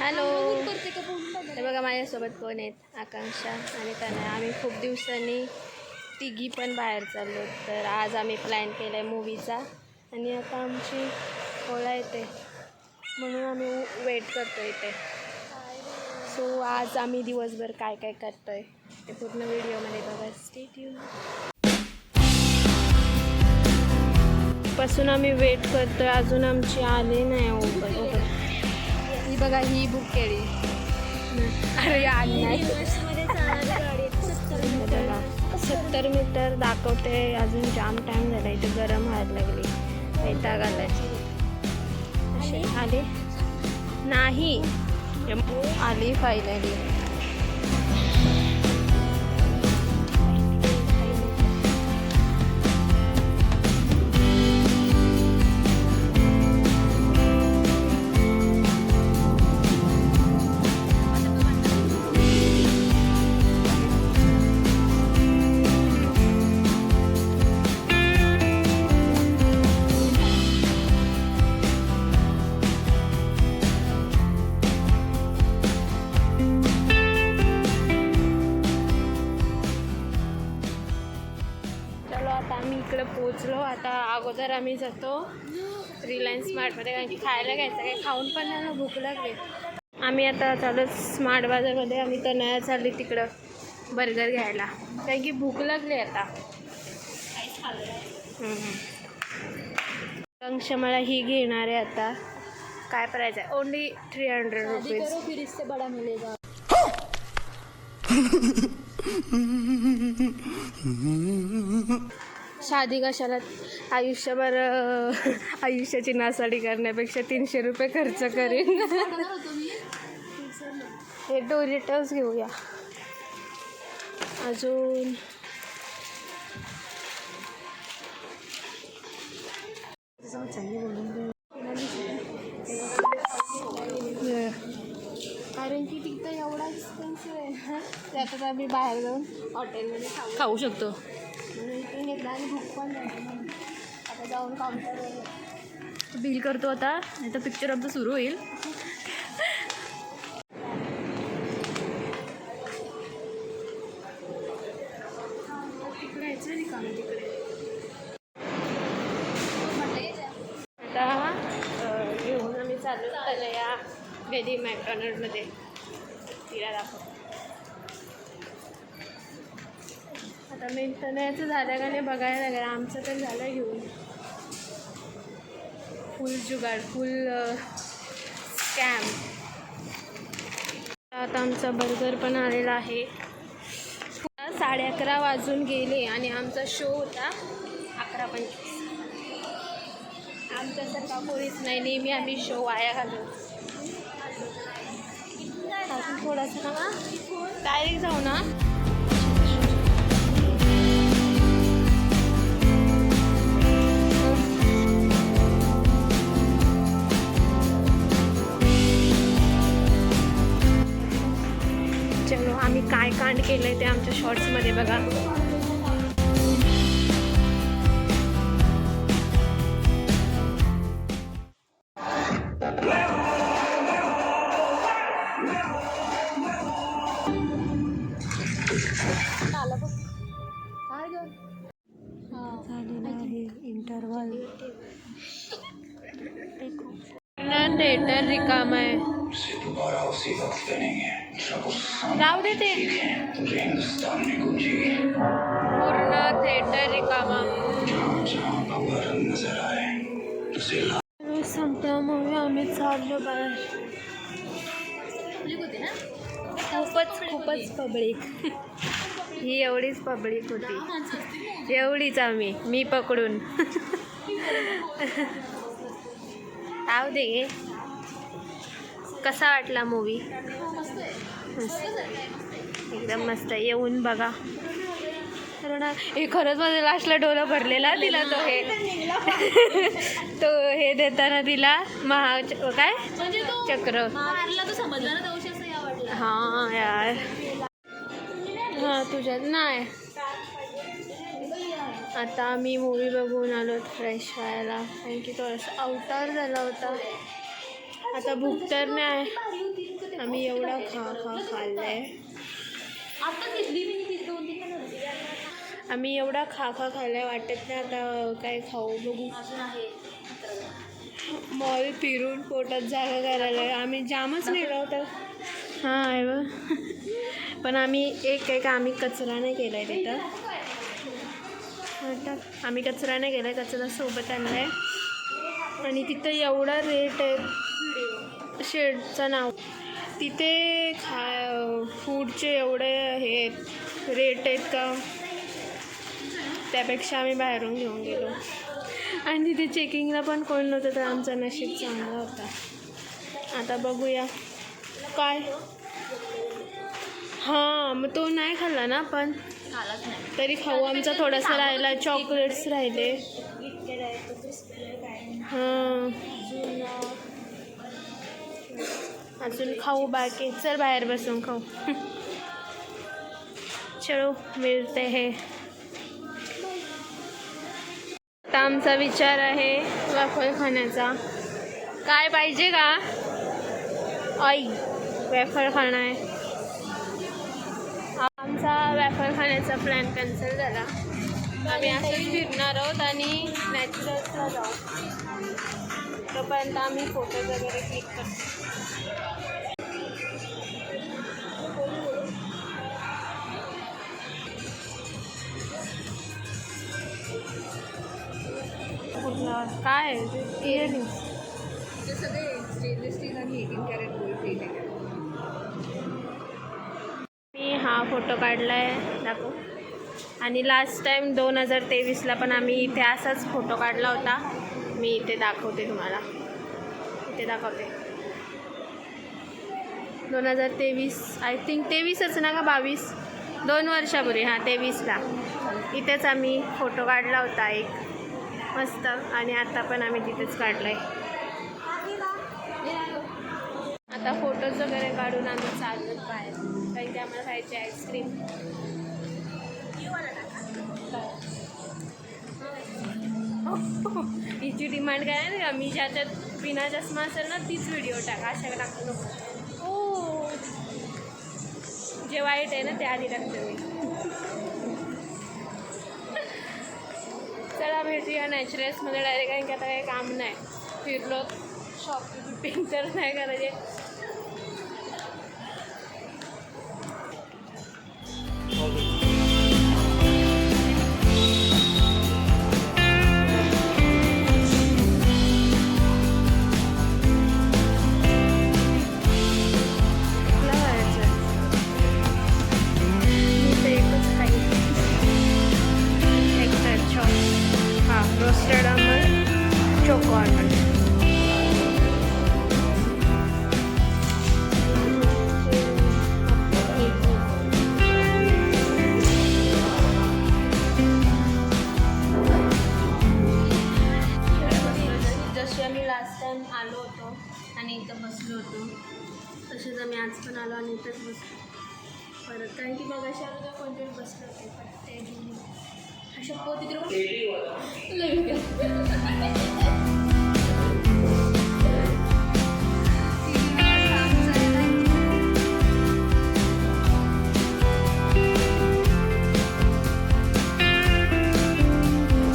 Hello. हे बघा माझ्यासोबत कोण आहेत, आकांक्षा आणि तनया. आम्ही खूप दिवसांनी तिघी पण बाहेर चाललो. तर आज आम्ही प्लॅन केला आहे मूवीचा आणि आता आमची ओळा येते म्हणून आम्ही वेट करतो इथे. सो आज आम्ही दिवसभर काय काय करतो आहे ते पूर्ण व्हिडिओमध्ये बघा. Stay tune. पासून आम्ही वेट करतो आहे, अजून आमची आली नाही ओपन. ही बघा, ही बुक केली. अरे आली नाही. 70 मीटर दाखवते, अजून जाम टाईम झाला. इथे गरम व्हायला लागली, वैताग आलाय. आली नाही, आली फायनली. आम्ही इकडे पोचलो. आता अगोदर आम्ही जातो रिलायन्स स्मार्टमध्ये, कारण की खायला घ्यायचं, काही खाऊन पण नाही ना, भूक लागली. आम्ही आता चालू स्मार्ट बाजारमध्ये. आम्ही तर नाही चालली तिकडं बर्गर घ्यायला, कारण की भूक लागली आता. अंश मला ही घेणार आहे आता. काय प्राईज आहे? Only 300 rupees. फिर इससे बडा मिलेगा. शादी कशाला, आयुष्यभर आयुष्याची नासाडी करण्यापेक्षा 300 रुपये खर्च करेन. हे डोरिटोस घेऊया. अजून कारण की तिथं एवढा एक्सपेन्सिव्ह आहे. त्यात आम्ही बाहेर जाऊन हॉटेलमध्ये खाऊ शकतो. इथून घेतला आणि भूक पण नाही. आता जाऊन काउंटरवर बिल करतो आता, नाही तर पिक्चर आमचं सुरू होईल. तिकडे यायचं रिकामी तिकडे. आता घेऊन आम्ही चालू झालं या बेदी मॅकडॉनल्डमध्ये. तिला दाखव. आता मी तनयाचं झालं का नाही बघायला लागेल. आमचं तर झालं घेऊन. फुल जुगाड, फुल स्कॅम. आता आमचा बर्गर पण आलेला आहे. 11:30 वाजून गेले आणि आमचा शो होता 11:25. आमच्यासारखा कोणीच नाही, नेहमी आम्ही शो वाया घालू. अजून थोडासा ना, डायरेक्ट जाऊ ना. चलो, आम्ही काय कांड केलंय ते आमच्या शॉर्ट्समध्ये बघा. इंटरवल. थिएटर रिकाम आहे. राहू दे ते. पूर्ण थिएटर रिकामा. संपला मूवी, आम्ही चाललो बाहेर. खूपच पब्लिक. ही एवढीच पब्लिक होती, एवढीच आम्ही, मी पकडून. राहू दे. कसा वाटला मूवी? एकदम मस्त. येऊन बघा. हे खरंच माझ्या लास्टला डोला भरलेला तिला. तो हे देताना तिला काय चक्र. हां यार, हां तुझ्यात नाही. आता आम्ही मूवी बघून आलो फ्रेश व्हायला, कारण की थोडंसं आउटर झाला होता. आता भूक तर नाही, आम्ही एवढा खाल्लाय, आम्ही एवढा खाल्लाय, वाटत नाही आता काय खाऊ, बघू. मॉल फिरून पोटात जागा करायला आम्ही जामच नेलो होतं. हां आहे बघ. पण आम्ही आम्ही कचरा नाही केला आहे तिथं. आता आम्ही कचरा नाही केला आहे, कचरा सोबत आणला आहे. आणि तिथं एवढा रेट आहे, शेडचं नाव तिथे फूडचे एवढे हे रेट आहेत का, त्यापेक्षा आम्ही बाहेरून घेऊन गेलो. आणि तिथे चेकिंगला पण कोण नव्हतं, तर आमचा नशीब चांगला होता. आता बघूया काय. हां मग तो नाही खाल्ला ना, पण तरी खाऊ. आमचा थोडासा राहिला, चॉकलेट्स राहिले. हां अजून खाऊ बाकी. चल बाहेर बसून खाऊ. चलो मिळते हे. आता आमचा विचार आहे वेफर खाण्याचा. काय पाहिजे का आई? वेफर खाणं आहे. आमचा वेफर खाण्याचा प्लॅन कॅन्सल झाला. आम्ही असंच फिरणार आहोत आणि नॅचरल्सला जाऊ. तोपर्यंत आम्ही फोटोज वगैरे क्लिक करतो. काय इयरिंग्स सगळे स्टेनलेस स्टील आणि 18 कॅरेट गोल्ड. मी हा फोटो काढला आहे, दाखव. आणि लास्ट टाईम 2023ला पण आम्ही इथे असाच फोटो काढला होता. मी इथे दाखवते तुम्हाला, इथे दाखवते. 2023 आय थिंक 23च ना का 22, 2 वर्षापूर्वी. हां 23ला इथेच आम्ही फोटो काढला होता एक मस्त. आणि आता पण आम्ही तिथेच काढला आहे. आता फोटोज वगैरे काढून आम्ही चाललो बाहेर, कारण की आम्हाला खायची आईस्क्रीम. हिची डिमांड काय आहे ना, मी ज्याच्यात बिना चष्मा असेल ना तीच व्हिडिओ टाका, अशा टाकू नको. हो जे वाईट आहे ना ते आधी टाकते मी. चला भेटूया नॅचरल्समध्ये डायरेक्ट, कारण की आता काही काम नाही. फिरलो, शॉपिंग तर नाही करायचे. Roasted almond, choco almond. जसे आम्ही लास्ट टाइम आलो होतो आणि इथं बसलो होतो, तसेच आम्ही आज पण आलो आणि इथंच बसलो परत. कारण की मग अशा कोणतरी बसलो होते, पण ते अशा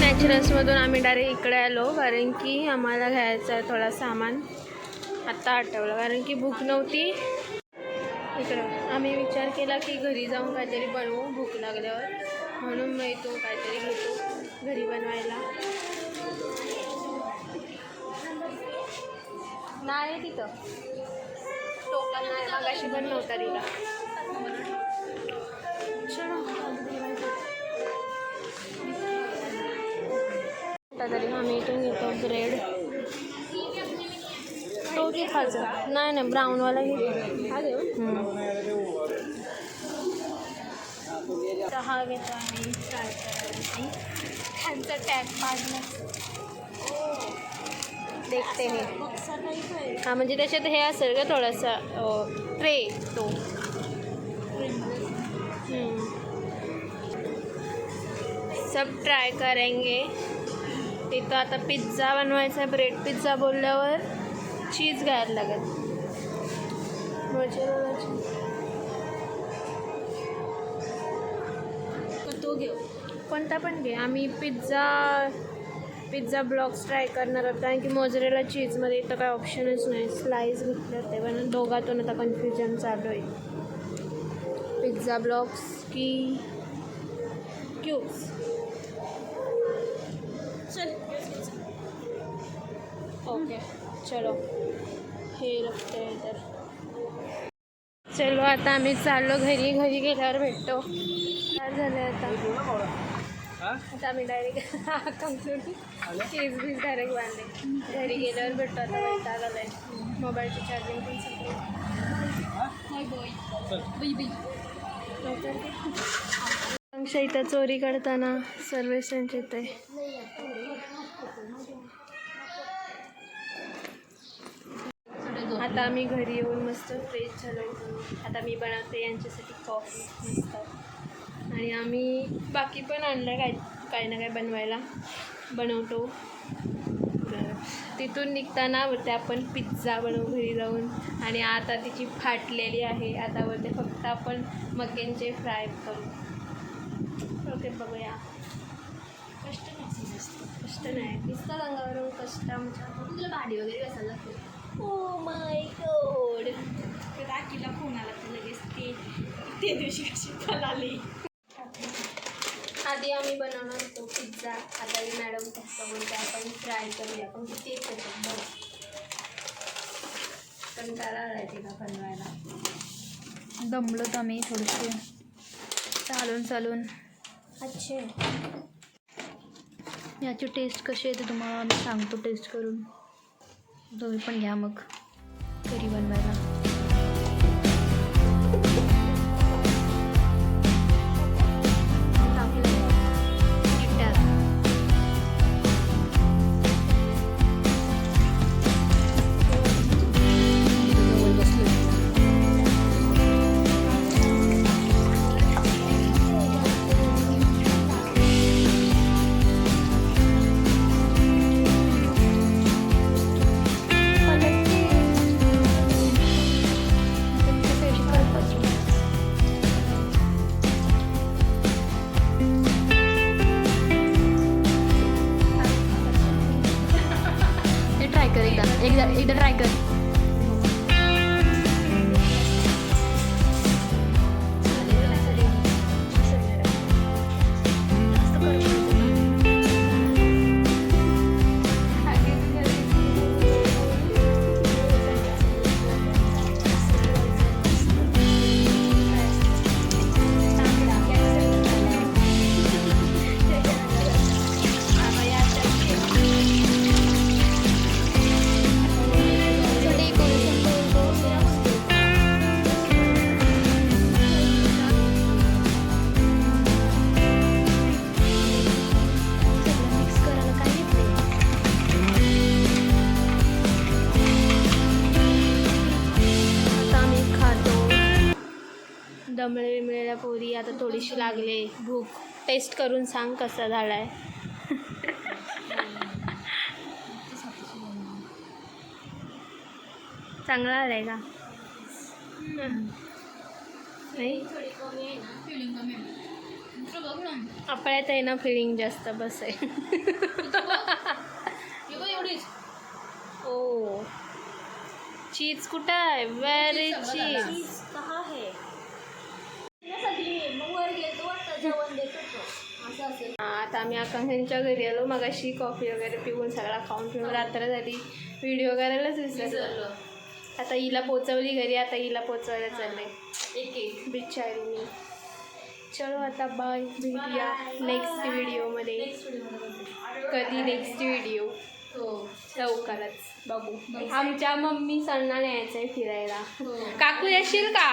नॅचरल्समधून आम्ही डायरेक्ट इकडे आलो, कारण की आम्हाला घ्यायचं आहे थोडा सामान. आत्ता आठवलं, कारण की भूक नव्हती. इकडं आम्ही विचार केला की घरी जाऊन काहीतरी बनवू भूक लागल्यावर, म्हणून मग इथून काहीतरी घेतो घरी बनवायला. नाही तिथं टोकन नाही, मागाशी पण नव्हता तिला. तरी आम्ही इथून घेतो ब्रेड. तो की खायचा नाही ब्राऊनवाला घेतो. हा घेतो आणि ट्राय करायची. त्यांचं टॅग पाडलं देखते हे. हां म्हणजे त्याच्यात हे असेल का थोडासा ट्रे तो. सब ट्राय करेंगे. तिथं आता पिझ्झा बनवायचा आहे, ब्रेड पिझ्झा बोलल्यावर चीज घ्यायला लागेल. मोझरेला चीज तो घेऊ. कोणता पण घे. आम्ही पिझ्झा ब्लॉक्स ट्राय करणार आहोत कारण की मोझरेला चीजमध्ये इथं काय ऑप्शनच नाही. स्लाईस घेतलं ते पण दोघातून आता कन्फ्युजन चालू आहे. पिझ्झा ब्लॉक्स की क्यूब्स. चल ओके चलो हे रखते हैं इधर. चलो आता आम्ही चाललो घरी गेल्यावर भेटतो. काय झालं आता आम्ही डायरेक्ट चीज बीज डायरेक्ट बांधले. घरी गेल्यावर भेटतो. आता वैताग आलाय. मोबाईलची चार्जिंग पण संपली. आमच्या इथं चोरी करताना सर्वेसनचे ते आता आम्ही घरी येऊन मस्त फ्रेश झालो. आता मी बनवते यांच्यासाठी कॉफी मस्त. आणि आम्ही बाकी पण आणलं काही ना काही बनवायला बनवतो. तिथून निघताना बोलते आपण पिझ्झा बनवू घरी जाऊन. आणि आता तिची फाटलेली आहे. आता बोलते फक्त आपण मकेनचे फ्राय करू. ओके बघूया. कष्ट नाही दिसतात अंगावरून कष्ट आमच्या. तुला भाडी वगैरे कसा लागते. Oh my God. राखीला फोन आला तर लगेच ते दिवशी कशी आली. आधी आम्ही बनवणार होतो पिझ्झा. आता ही मॅडम फक्त बोलते आपण फ्राय करूया. पण तेच होतं बघ. कंटाळा आलाय तिला बनवायला. दमलोत आम्ही थोडेसे चालून. अच्छा याची टेस्ट कशी येते तुम्हाला आम्ही सांगतो टेस्ट करून. तुम्ही पण घ्या मग घरी बनवायला. एकदा ट्राय कर. दमलेल्या पोरी आता थोडीशी लागले भूक. टेस्ट करून सांग कसा झाला आहे. चांगला आला आहे का. नाही आपल्यात आहे ना फिलिंग जास्त बस आहे. ओ चीज कुठं आहे. वेर इज चीज. कहाँ है. आता आम्ही आकांक्षांच्या घरी आलो. मग अशी कॉफी वगैरे पिऊन सगळा खाऊन पिऊन रात्र झाली. व्हिडिओ करायलाच विसरलो. आता हिला पोचवली घरी. आता हिला पोचवायला चाललंय एक बिचारीनी. चलो आता बाय. भेटूया नेक्स्ट व्हिडिओमध्ये. कधी नेक्स्ट व्हिडिओ लवकरच बघू. आमच्या मम्मी सणला न्यायचं आहे फिरायला. काकू येशील का.